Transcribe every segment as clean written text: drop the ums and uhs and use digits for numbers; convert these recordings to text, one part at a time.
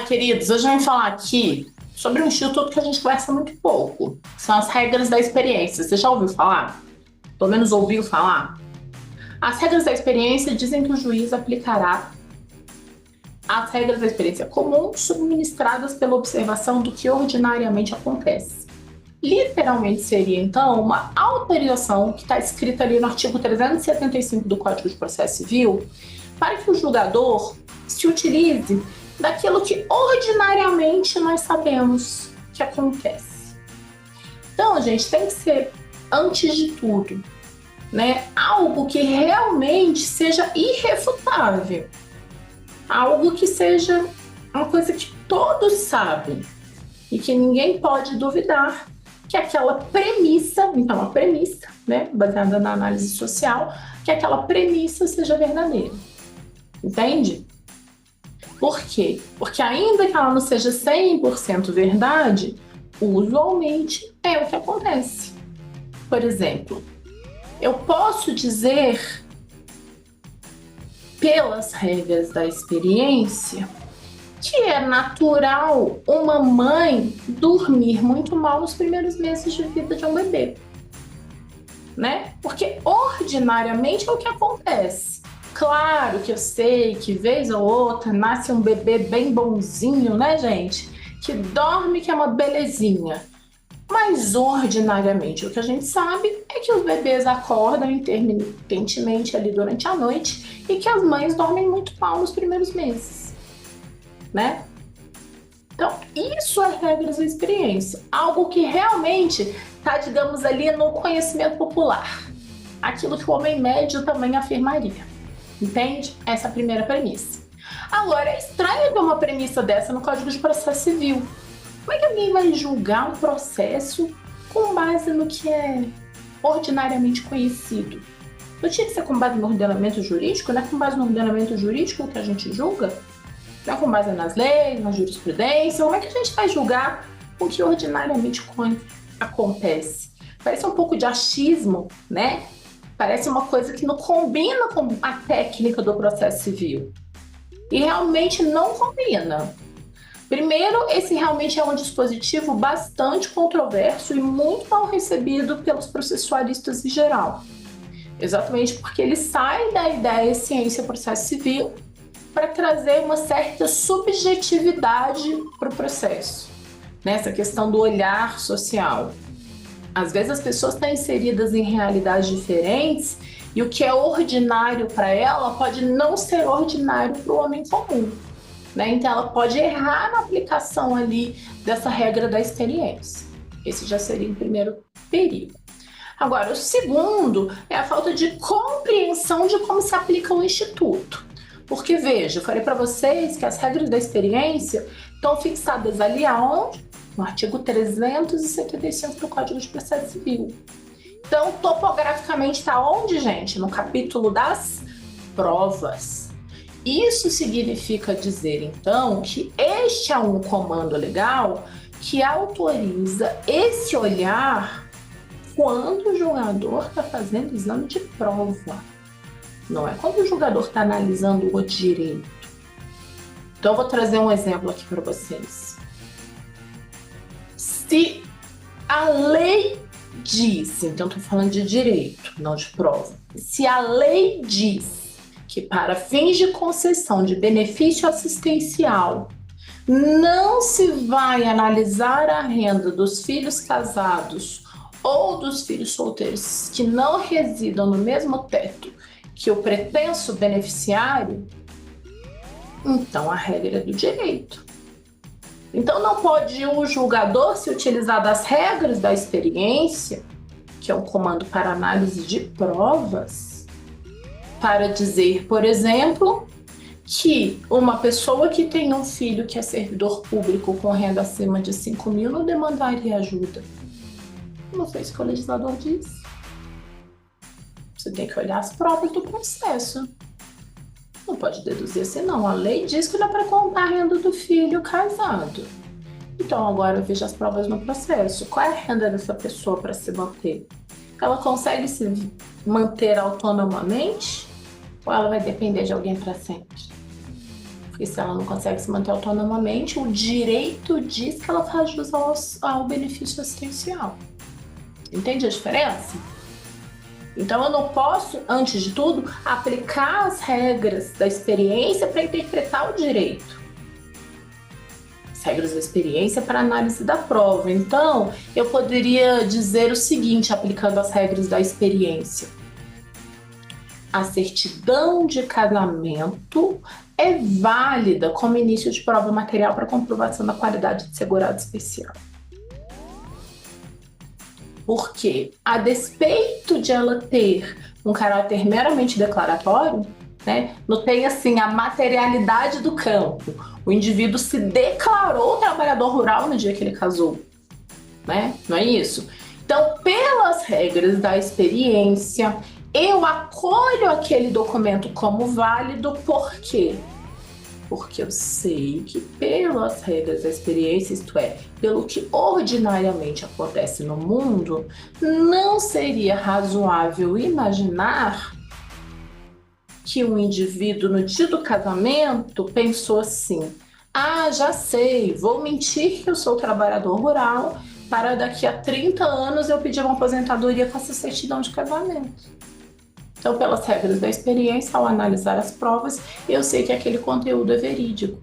queridos, hoje eu vou falar aqui sobre um instituto que a gente conversa muito pouco. São as regras da experiência. Você já ouviu falar? Pelo menos ouviu falar? As regras da experiência dizem que o juiz aplicará as regras da experiência comum subministradas pela observação do que ordinariamente acontece. Literalmente seria, então, uma autorização que está escrita ali no artigo 375 do Código de Processo Civil para que o julgador se utilize daquilo que ordinariamente nós sabemos que acontece. Então, gente, tem que ser, antes de tudo, algo que realmente seja irrefutável. Algo que seja uma coisa que todos sabem e que ninguém pode duvidar, que é aquela premissa, então a premissa, baseada na análise social, que aquela premissa seja verdadeira. Entende? Por quê? Porque ainda que ela não seja 100% verdade, usualmente é o que acontece. Por exemplo, eu posso dizer, pelas regras da experiência, que é natural uma mãe dormir muito mal nos primeiros meses de vida de um bebê, Porque ordinariamente é o que acontece. Claro que eu sei que vez ou outra nasce um bebê bem bonzinho, gente? Que dorme, que é uma belezinha. Mas ordinariamente o que a gente sabe é que os bebês acordam intermitentemente ali durante a noite e que as mães dormem muito mal nos primeiros meses, Então, isso é regras da experiência. Algo que realmente está, digamos, ali no conhecimento popular. Aquilo que o homem médio também afirmaria. Entende? Essa é a primeira premissa. Agora, é estranho ver uma premissa dessa no Código de Processo Civil. Como é que alguém vai julgar um processo com base no que é ordinariamente conhecido? Não tinha que ser com base no ordenamento jurídico? Não é com base no ordenamento jurídico que a gente julga? Não é com base nas leis, na jurisprudência? Como é que a gente vai julgar o que ordinariamente acontece? Parece um pouco de achismo, Parece uma coisa que não combina com a técnica do processo civil. E realmente não combina. Primeiro, esse realmente é um dispositivo bastante controverso e muito mal recebido pelos processualistas em geral. Exatamente porque ele sai da ideia ciência-processo civil para trazer uma certa subjetividade para o processo. Nessa questão do olhar social. Às vezes as pessoas estão inseridas em realidades diferentes e o que é ordinário para ela pode não ser ordinário para o homem comum. Então ela pode errar na aplicação ali dessa regra da experiência. Esse já seria o primeiro perigo. Agora, o segundo é a falta de compreensão de como se aplica o instituto. Porque, veja, eu falei para vocês que as regras da experiência estão fixadas ali aonde? No artigo 375 do Código de Processo Civil. Então, topograficamente está onde, gente? No capítulo das provas. Isso significa dizer, então, que este é um comando legal que autoriza esse olhar quando o julgador está fazendo exame de prova. Não é quando o julgador está analisando o direito. Então, eu vou trazer um exemplo aqui para vocês. Se a lei diz, então estou falando de direito, não de prova. Se a lei diz que para fins de concessão de benefício assistencial não se vai analisar a renda dos filhos casados ou dos filhos solteiros que não residam no mesmo teto que o pretenso beneficiário, então a regra é do direito. Então não pode o julgador se utilizar das regras da experiência, que é um comando para análise de provas, para dizer, por exemplo, que uma pessoa que tem um filho que é servidor público com renda acima de 5 mil não demandaria ajuda. Não foi isso que o legislador disse. Você tem que olhar as provas do processo. Não pode deduzir assim, não. A lei diz que não é para contar a renda do filho casado. Então, agora eu vejo as provas no processo. Qual é a renda dessa pessoa para se manter? Ela consegue se manter autonomamente? Ou ela vai depender de alguém para sempre? Porque se ela não consegue se manter autonomamente, o direito diz que ela faz jus ao benefício assistencial. Entende a diferença? Então eu não posso, antes de tudo, aplicar as regras da experiência para interpretar o direito. As regras da experiência para análise da prova. Então, eu poderia dizer o seguinte, aplicando as regras da experiência. A certidão de casamento é válida como início de prova material para comprovação da qualidade de segurado especial. Porque, a despeito de ela ter um caráter meramente declaratório, né, não tem assim a materialidade do campo. O indivíduo se declarou trabalhador rural no dia que ele casou, né? Não é isso? Então, pelas regras da experiência, eu acolho aquele documento como válido, por quê? Porque eu sei que pelas regras da experiência, isto é, pelo que ordinariamente acontece no mundo, não seria razoável imaginar que um indivíduo no dia do casamento pensou assim: ah, já sei, vou mentir que eu sou trabalhador rural para daqui a 30 anos eu pedir uma aposentadoria com essa certidão de casamento. Então, pelas regras da experiência, ao analisar as provas, eu sei que aquele conteúdo é verídico,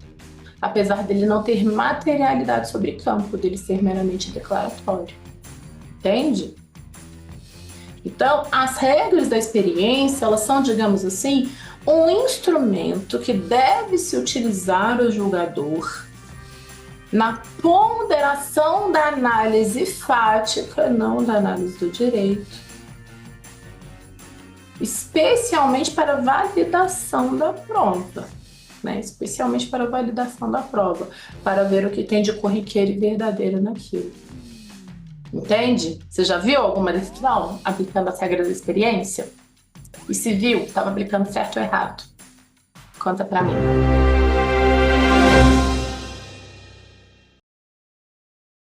apesar dele não ter materialidade sobre campo, dele ser meramente declaratório. Entende? Então, as regras da experiência, elas são, digamos assim, um instrumento que deve se utilizar o julgador na ponderação da análise fática, não da análise do direito, especialmente para validação da prova, né? Especialmente para validação da prova, para ver o que tem de corriqueiro e verdadeiro naquilo. Entende? Você já viu alguma decisão aplicando as regras da experiência? E se viu, estava aplicando certo ou errado? Conta para mim.